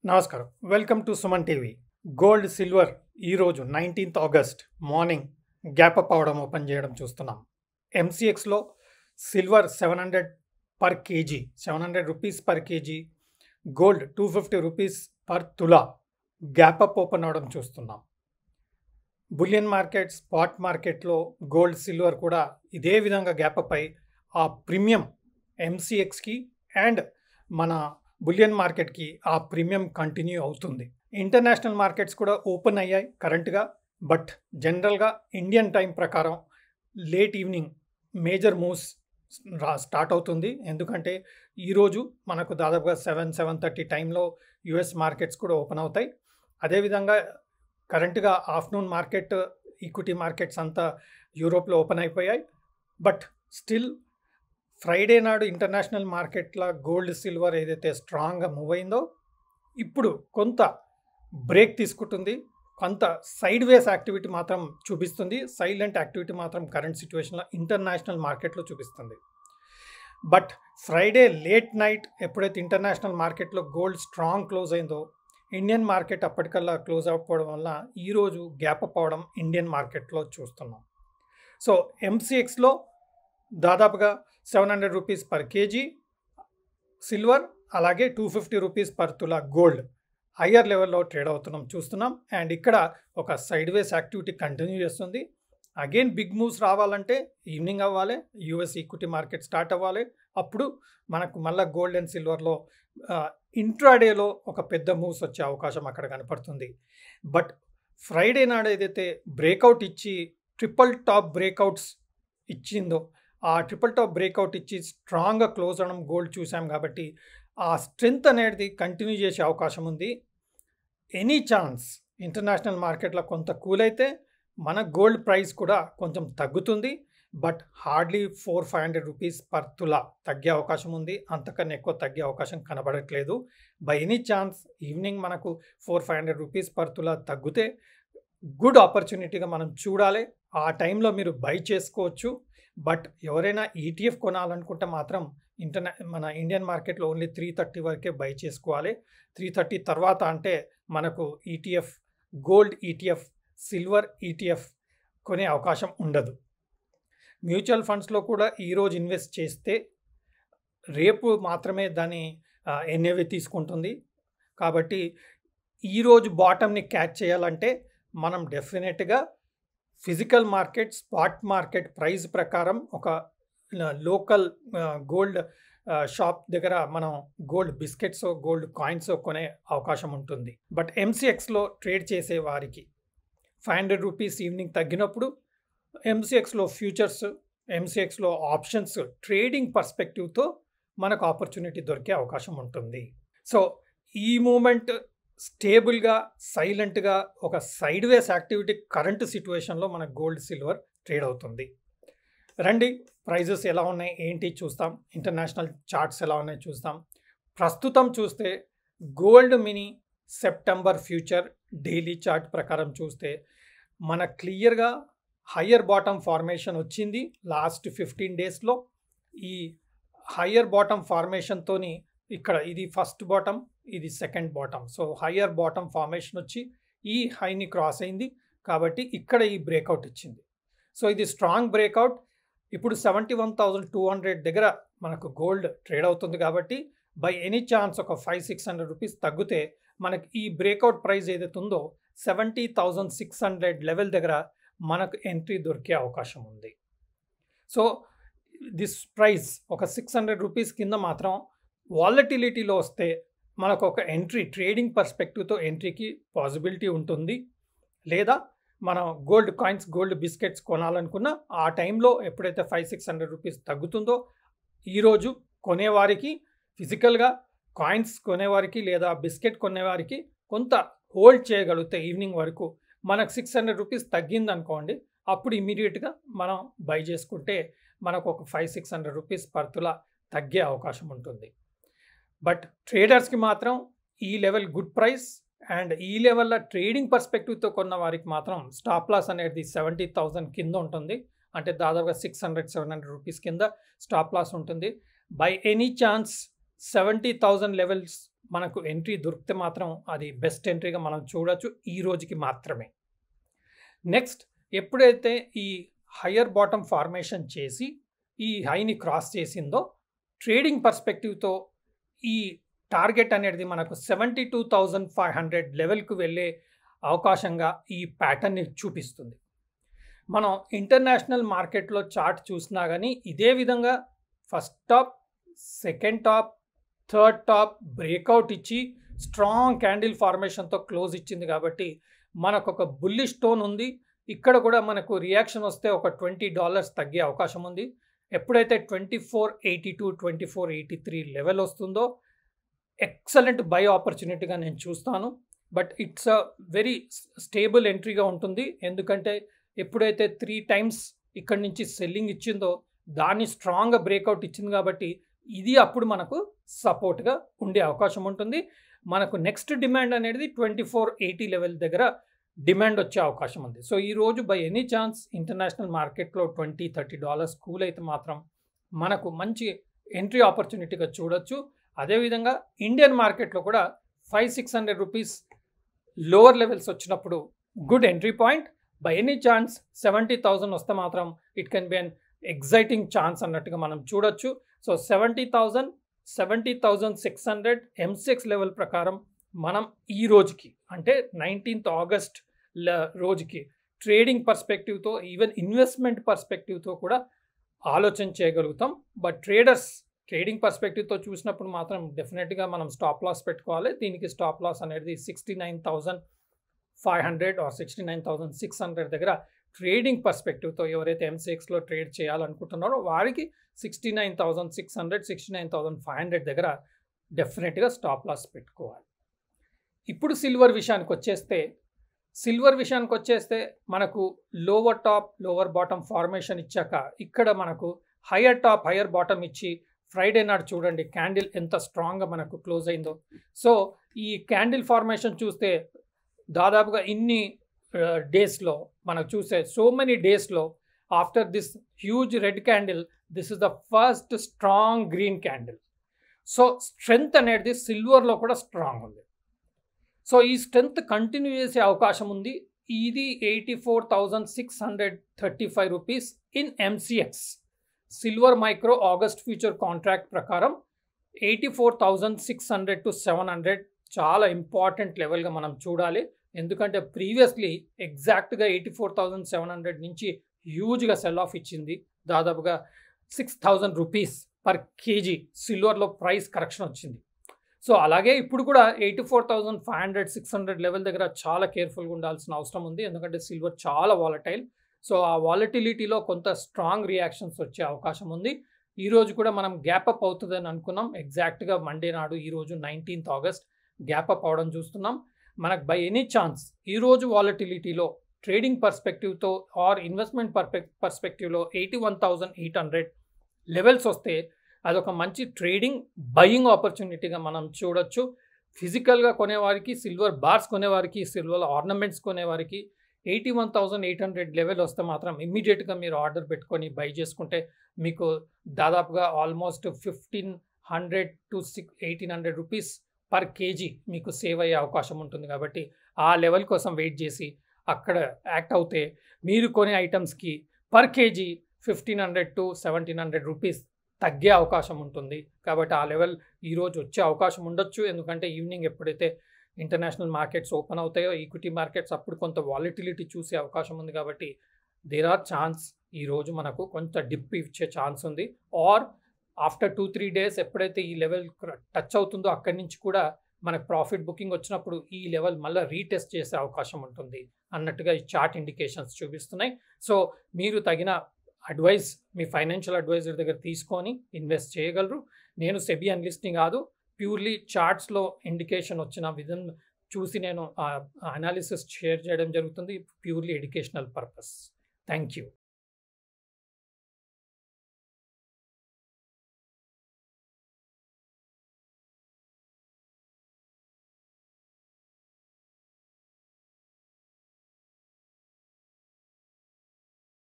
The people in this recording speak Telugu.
నమస్కారం. Welcome to Suman TV. Gold, silver ఈరోజు 19th August morning gap up అవ్వడం ఓపెన్ చేయడం చూస్తున్నాం. ఎంసీఎక్స్లో silver 700 per KG, 700 rupees per KG, gold 250 rupees per tola gap up open అవ్వడం చూస్తున్నాం. బులియన్ మార్కెట్, స్పాట్ మార్కెట్లో గోల్డ్, సిల్వర్ కూడా ఇదే విధంగా గ్యాప్ అప్ అయి ఆ ప్రీమియం ఎంసీఎక్స్కి అండ్ మన బులియన్ మార్కెట్కి ఆ ప్రీమియం కంటిన్యూ అవుతుంది. ఇంటర్నేషనల్ మార్కెట్స్ కూడా ఓపెన్ అయ్యాయి కరెంట్గా. బట్ జనరల్గా ఇండియన్ టైం ప్రకారం late evening major moves start అవుతుంది. ఎందుకంటే ఈరోజు మనకు దాదాపుగా 7-7:30 టైంలో యుఎస్ మార్కెట్స్ కూడా ఓపెన్ అవుతాయి. అదేవిధంగా కరెంట్గా ఆఫ్టర్నూన్ మార్కెట్, ఈక్విటీ మార్కెట్స్ అంతా యూరోప్లో ఓపెన్ అయిపోయాయి. బట్ స్టిల్ ఫ్రైడే నాడు ఇంటర్నేషనల్ మార్కెట్ల గోల్డ్, సిల్వర్ ఏదైతే స్ట్రాంగ్గా మూవ్ అయిందో ఇప్పుడు కొంత బ్రేక్ తీసుకుంటుంది. కొంత సైడ్ వేస్ యాక్టివిటీ మాత్రం చూపిస్తుంది. సైలెంట్ యాక్టివిటీ మాత్రం కరెంట్ సిచ్యువేషన్లో ఇంటర్నేషనల్ మార్కెట్లో చూపిస్తుంది. బట్ ఫ్రైడే లేట్ నైట్ ఎప్పుడైతే ఇంటర్నేషనల్ మార్కెట్లో గోల్డ్ స్ట్రాంగ్ క్లోజ్ అయిందో ఇండియన్ మార్కెట్ అప్పటికల్లా క్లోజ్ అవ్వకపోవడం వల్ల ఈరోజు గ్యాప్ అప్ అవ్వడం ఇండియన్ మార్కెట్లో చూస్తున్నాం. సో ఎంసీఎక్స్లో దాదాపుగా 700 రూపీస్ పర్ కేజీ సిల్వర్, అలాగే 250 రూపీస్ పర్ తులా గోల్డ్ హయ్యర్ లెవెల్లో ట్రేడ్ అవుతున్నాం చూస్తున్నాం. అండ్ ఇక్కడ ఒక సైడ్ వేస్ యాక్టివిటీ కంటిన్యూ చేస్తుంది. అగైన్ బిగ్ మూవ్స్ రావాలంటే ఈవినింగ్ అవ్వాలి, యూఎస్ ఈక్విటీ మార్కెట్ స్టార్ట్ అవ్వాలి. అప్పుడు మనకు మళ్ళీ గోల్డ్ అండ్ సిల్వర్లో ఇంట్రాడేలో ఒక పెద్ద మూవ్స్ వచ్చే అవకాశం అక్కడ కనపడుతుంది. బట్ ఫ్రైడే నాడు ఏదైతే బ్రేక్అవుట్ ఇచ్చి ట్రిపుల్ టాప్ బ్రేక్అవుట్స్ ఇచ్చిందో ఆ ట్రిపుల్ టాప్ బ్రేక్అవుట్ ఇచ్చి స్ట్రాంగ్గా క్లోజ్ అవడం గోల్డ్ చూసాం కాబట్టి ఆ స్ట్రెంగ్త్ అనేది కంటిన్యూ చేసే అవకాశం ఉంది. ఎనీ ఛాన్స్ ఇంటర్నేషనల్ మార్కెట్లో కొంత కూల్ అయితే మన గోల్డ్ ప్రైస్ కూడా కొంచెం తగ్గుతుంది. బట్ హార్డ్లీ 400-500 రూపీస్ పర్ తులా తగ్గే అవకాశం ఉంది. అంతకన్నా ఎక్కువ తగ్గే అవకాశం కనబడట్లేదు. బై ఎనీ ఛాన్స్ ఈవినింగ్ మనకు 400-500 రూపీస్ పర్ తులా తగ్గితే గుడ్ ఆపర్చునిటీగా మనం చూడాలి. ఆ టైంలో మీరు బై చేసుకోవచ్చు. బట్ ఎవరైనా ఈటీఎఫ్ కొనాలనుకుంటే మాత్రం మన ఇండియన్ మార్కెట్లో ఓన్లీ 330 వరకే బై చేసుకోవాలి. 330 తర్వాత అంటే మనకు ETF, gold ETF, silver ETF కొనే అవకాశం ఉండదు. మ్యూచువల్ ఫండ్స్లో కూడా ఈరోజు ఇన్వెస్ట్ చేస్తే రేపు మాత్రమే దాని ఎన్ఏవి తీసుకుంటుంది. కాబట్టి ఈరోజు బాటమ్ని క్యాచ్ చేయాలంటే మనం డెఫినెట్గా physical market, spot market price ప్రకారం ఒక లోకల్ గోల్డ్ షాప్ దగ్గర మనం గోల్డ్ బిస్కెట్స్, గోల్డ్ కాయిన్స్ కొనే అవకాశం ఉంటుంది. బట్ ఎంసీఎక్స్లో ట్రేడ్ చేసే వారికి 500 రూపీస్ ఈవినింగ్ తగ్గినప్పుడు ఎంసీఎక్స్లో ఫ్యూచర్స్, ఎంసీఎక్స్లో ఆప్షన్స్ ట్రేడింగ్ పర్స్పెక్టివ్తో మనకు ఆపర్చునిటీ దొరికే అవకాశం ఉంటుంది. సో ఈ మూమెంట్ స్టేబుల్గా, సైలెంట్గా ఒక సైడ్ వేస్ యాక్టివిటీ కరెంట్ సిచ్యువేషన్లో మన గోల్డ్, సిల్వర్ ట్రేడ్ అవుతుంది. రండి ప్రైజెస్ ఎలా ఉన్నాయి ఏంటి చూస్తాం. ఇంటర్నేషనల్ చార్ట్స్ ఎలా ఉన్నాయి చూస్తాం. ప్రస్తుతం చూస్తే gold mini September future daily chart ప్రకారం చూస్తే మన క్లియర్గా హయ్యర్ బాటమ్ ఫార్మేషన్ వచ్చింది లాస్ట్ 15 డేస్లో. ఈ హయ్యర్ బాటమ్ ఫార్మేషన్తోని ఇక్కడ ఇది ఫస్ట్ బాటమ్, ఇది second bottom. So higher bottom formation వచ్చి ఈ హైని క్రాస్ అయింది కాబట్టి ఇక్కడ ఈ బ్రేక్అవుట్ ఇచ్చింది. సో ఇది స్ట్రాంగ్ బ్రేక్అవుట్. ఇప్పుడు 71,200 దగ్గర మనకు గోల్డ్ ట్రేడ్ అవుతుంది కాబట్టి బై ఎనీ ఛాన్స్ ఒక 500-600 రూపీస్ తగ్గితే మనకి ఈ బ్రేక్అవుట్ ప్రైస్ ఏదైతే ఉందో 70,600 లెవెల్ దగ్గర మనకు ఎంట్రీ దొరికే అవకాశం ఉంది. సో దిస్ ప్రైస్ ఒక 600 రూపీస్ కింద మాత్రం వాలటిలిటీలో వస్తే మనకు ఒక ఎంట్రీ, ట్రేడింగ్ పర్స్పెక్టివ్తో ఎంట్రీకి పాసిబిలిటీ ఉంటుంది. లేదా మనం గోల్డ్ కాయిన్స్, గోల్డ్ బిస్కెట్స్ కొనాలనుకున్న ఆ టైంలో ఎప్పుడైతే 500-600 రూపీస్ తగ్గుతుందో ఈరోజు కొనేవారికి, ఫిజికల్గా కాయిన్స్ కొనేవారికి లేదా బిస్కెట్ కొనేవారికి కొంత హోల్డ్ చేయగలిగితే ఈవినింగ్ వరకు మనకు 600 రూపీస్ తగ్గిందనుకోండి, అప్పుడు ఇమీడియట్గా మనం బై చేసుకుంటే మనకు ఒక 500-600 రూపీస్ పర్ తులా తగ్గే అవకాశం ఉంటుంది. బట్ ట్రేడర్స్కి మాత్రం ఈ లెవెల్ గుడ్ ప్రైస్. అండ్ ఈ లెవెల్లో ట్రేడింగ్ పర్స్పెక్టివ్తో కొన్న వారికి మాత్రం స్టాప్ లాస్ అనేది 70,000 కింద ఉంటుంది. అంటే దాదాపుగా 600-700 రూపీస్ కింద స్టాప్ లాస్ ఉంటుంది. బై ఎనీ ఛాన్స్ 70,000 లెవెల్స్ మనకు ఎంట్రీ దొరికితే మాత్రం అది బెస్ట్ ఎంట్రీగా మనం చూడొచ్చు ఈ రోజుకి మాత్రమే. నెక్స్ట్ ఎప్పుడైతే ఈ హయ్యర్ బాటమ్ ఫార్మేషన్ చేసి ఈ హైని క్రాస్ చేసిందో ట్రేడింగ్ పర్స్పెక్టివ్తో ఈ టార్గెట్ అనేది మనకు 72,500 లెవెల్కు వెళ్ళే అవకాశంగా ఈ ప్యాటర్న్ని చూపిస్తుంది. మనం ఇంటర్నేషనల్ మార్కెట్లో చార్ట్ చూసినా కానీ ఇదే విధంగా first top, second top, third top breakout ఇచ్చి స్ట్రాంగ్ క్యాండిల్ ఫార్మేషన్తో క్లోజ్ ఇచ్చింది కాబట్టి మనకు ఒక బుల్లిష్ టోన్ ఉంది. ఇక్కడ కూడా మనకు రియాక్షన్ వస్తే ఒక $20 తగ్గే అవకాశం ఉంది. ఎప్పుడైతే 2482, 2483 లెవెల్ వస్తుందో ఎక్సలెంట్ బై ఆపర్చునిటీగా నేను చూస్తాను. But it's a very stable ఎంట్రీగా ఉంటుంది. ఎందుకంటే ఎప్పుడైతే 3 టైమ్స్ ఇక్కడి నుంచి సెల్లింగ్ ఇచ్చిందో దాన్ని స్ట్రాంగ్గా బ్రేక్అవుట్ ఇచ్చింది కాబట్టి ఇది అప్పుడు మనకు సపోర్ట్గా ఉండే అవకాశం ఉంటుంది. మనకు నెక్స్ట్ డిమాండ్ అనేది 2480 లెవెల్ దగ్గర డిమాండ్ వచ్చే అవకాశం ఉంది. సో ఈరోజు బై ఎనీ ఛాన్స్ ఇంటర్నేషనల్ మార్కెట్లో $20-30 కూల్ అయితే మాత్రం మనకు మంచి ఎంట్రీ ఆపర్చునిటీగా చూడొచ్చు. అదేవిధంగా ఇండియన్ మార్కెట్లో కూడా 500-600 రూపీస్ లోవర్ లెవెల్స్ వచ్చినప్పుడు good entry point. By any chance 70,000 వస్తే మాత్రం it can be an exciting chance అన్నట్టుగా మనం చూడొచ్చు. సో 70,000, 70,600 ఎంసెక్స్ లెవెల్ ప్రకారం మనం ఈ రోజుకి అంటే 19th ఆగస్ట్ రోజుకి ట్రేడింగ్ పర్స్పెక్టివ్తో ఈవెన్ ఇన్వెస్ట్మెంట్ పర్స్పెక్టివ్తో కూడా ఆలోచన చేయగలుగుతాం. బట్ ట్రేడింగ్ పర్స్పెక్టివ్తో చూసినప్పుడు మాత్రం డెఫినెట్గా మనం స్టాప్ లాస్ పెట్టుకోవాలి. దీనికి స్టాప్ లాస్ అనేది 69,500 ఆర్ 69,600 దగ్గర ట్రేడింగ్ పర్స్పెక్టివ్తో ఎవరైతే ఎంసీఎక్స్లో ట్రేడ్ చేయాలనుకుంటున్నారో వారికి 69,600, 69,500 దగ్గర డెఫినెట్గా స్టాప్ లాస్ పెట్టుకోవాలి. ఇప్పుడు సిల్వర్ విషయానికి వచ్చేస్తే మనకు lower top, lower bottom formation ఇచ్చాక ఇక్కడ మనకు హయ్యర్ టాప్, హయ్యర్ బాటమ్ ఇచ్చి ఫ్రైడే నాడు చూడండి క్యాండిల్ ఎంత స్ట్రాంగ్గా మనకు క్లోజ్ అయిందో. సో ఈ క్యాండిల్ ఫార్మేషన్ చూస్తే దాదాపుగా ఇన్ని డేస్లో మనకు చూసే సో మెనీ డేస్లో after this huge red candle this is the first strong green candle. So strength అనేది సిల్వర్లో కూడా స్ట్రాంగ్ ఉంది. సో ఈ స్ట్రెంగ్త్ కంటిన్యూ చేసే అవకాశం ఉంది. ఇది 84,635 rupees in MCX. Silver micro August future contract ప్రకారం 84,600 to 700 చాలా ఇంపార్టెంట్ లెవెల్గా మనం చూడాలి. ఎందుకంటే ప్రీవియస్లీ ఎగ్జాక్ట్గా 84,700 నుంచి హ్యూజ్గా సెల్ ఆఫ్ ఇచ్చింది. దాదాపుగా 6,000 రూపీస్ పర్ కేజీ సిల్వర్లో ప్రైస్ కరెక్షన్ వచ్చింది. సో అలాగే ఇప్పుడు కూడా 84,500, 600 లెవెల్ దగ్గర చాలా కేర్ఫుల్గా ఉండాల్సిన అవసరం ఉంది. ఎందుకంటే సిల్వర్ చాలా వాలటైల్. సో ఆ వాలటిలిటీలో కొంత స్ట్రాంగ్ రియాక్షన్స్ వచ్చే అవకాశం ఉంది. ఈరోజు కూడా మనం గ్యాప్ అప్ అవుతుందని అనుకున్నాం. ఎగ్జాక్ట్గా మండే నాడు ఈరోజు 19th ఆగస్ట్ గ్యాప్ అప్ అవడం చూస్తున్నాం. మనకు బై ఎనీ ఛాన్స్ ఈరోజు వాలటిలిటీలో ట్రేడింగ్ పర్స్పెక్టివ్తో ఆర్ ఇన్వెస్ట్మెంట్ పర్స్పెక్టివ్లో 81,800 లెవెల్స్ వస్తే అదొక మంచి ట్రేడింగ్ బయింగ్ ఆపర్చునిటీగా మనం చూడొచ్చు. ఫిజికల్గా కొనేవారికి, సిల్వర్ బార్స్ కొనేవారికి, సిల్వర్ ఆర్నమెంట్స్ కొనేవారికి 81,800 లెవెల్ వస్తే మాత్రం ఇమ్మీడియట్గా మీరు ఆర్డర్ పెట్టుకొని బై చేసుకుంటే మీకు దాదాపుగా almost 1,500 to 1,800 rupees per KG మీకు సేవ్ అయ్యే అవకాశం ఉంటుంది. కాబట్టి ఆ లెవెల్ కోసం వెయిట్ చేసి అక్కడ యాక్ట్ అవుతే మీరు కొనే ఐటమ్స్కి పర్ కేజీ 1,500 to 1,700 రూపీస్ తగ్గే అవకాశం ఉంటుంది. కాబట్టి ఆ లెవెల్ ఈరోజు వచ్చే అవకాశం ఉండొచ్చు. ఎందుకంటే ఈవినింగ్ ఎప్పుడైతే ఇంటర్నేషనల్ మార్కెట్స్ ఓపెన్ అవుతాయో, ఈక్విటీ మార్కెట్స్ అప్పుడు కొంత వాలిటిలిటీ చూసే అవకాశం ఉంది. కాబట్టి దేర్ ఆర్ ఛాన్స్ ఈరోజు మనకు కొంత డిప్ ఇచ్చే ఛాన్స్ ఉంది. ఆర్ ఆఫ్టర్ 2-3 డేస్ ఎప్పుడైతే ఈ లెవెల్ టచ్ అవుతుందో అక్కడి నుంచి కూడా మనకు ప్రాఫిట్ బుకింగ్ వచ్చినప్పుడు ఈ లెవెల్ మళ్ళీ రీటెస్ట్ చేసే అవకాశం ఉంటుంది అన్నట్టుగా ఈ చార్ట్ ఇండికేషన్స్ చూపిస్తున్నాయి. సో మీరు తగిన అడ్వైస్ మీ ఫైనాన్షియల్ అడ్వైజర్ దగ్గర తీసుకొని ఇన్వెస్ట్ చేయగలరు. నేను సెబీ అనలిస్ట్ని కాదు, ప్యూర్లీ చార్ట్స్లో ఇండికేషన్ వచ్చిన విధం చూసి నేను అనాలిసిస్ షేర్ చేయడం జరుగుతుంది. Purely educational purpose. Thank you.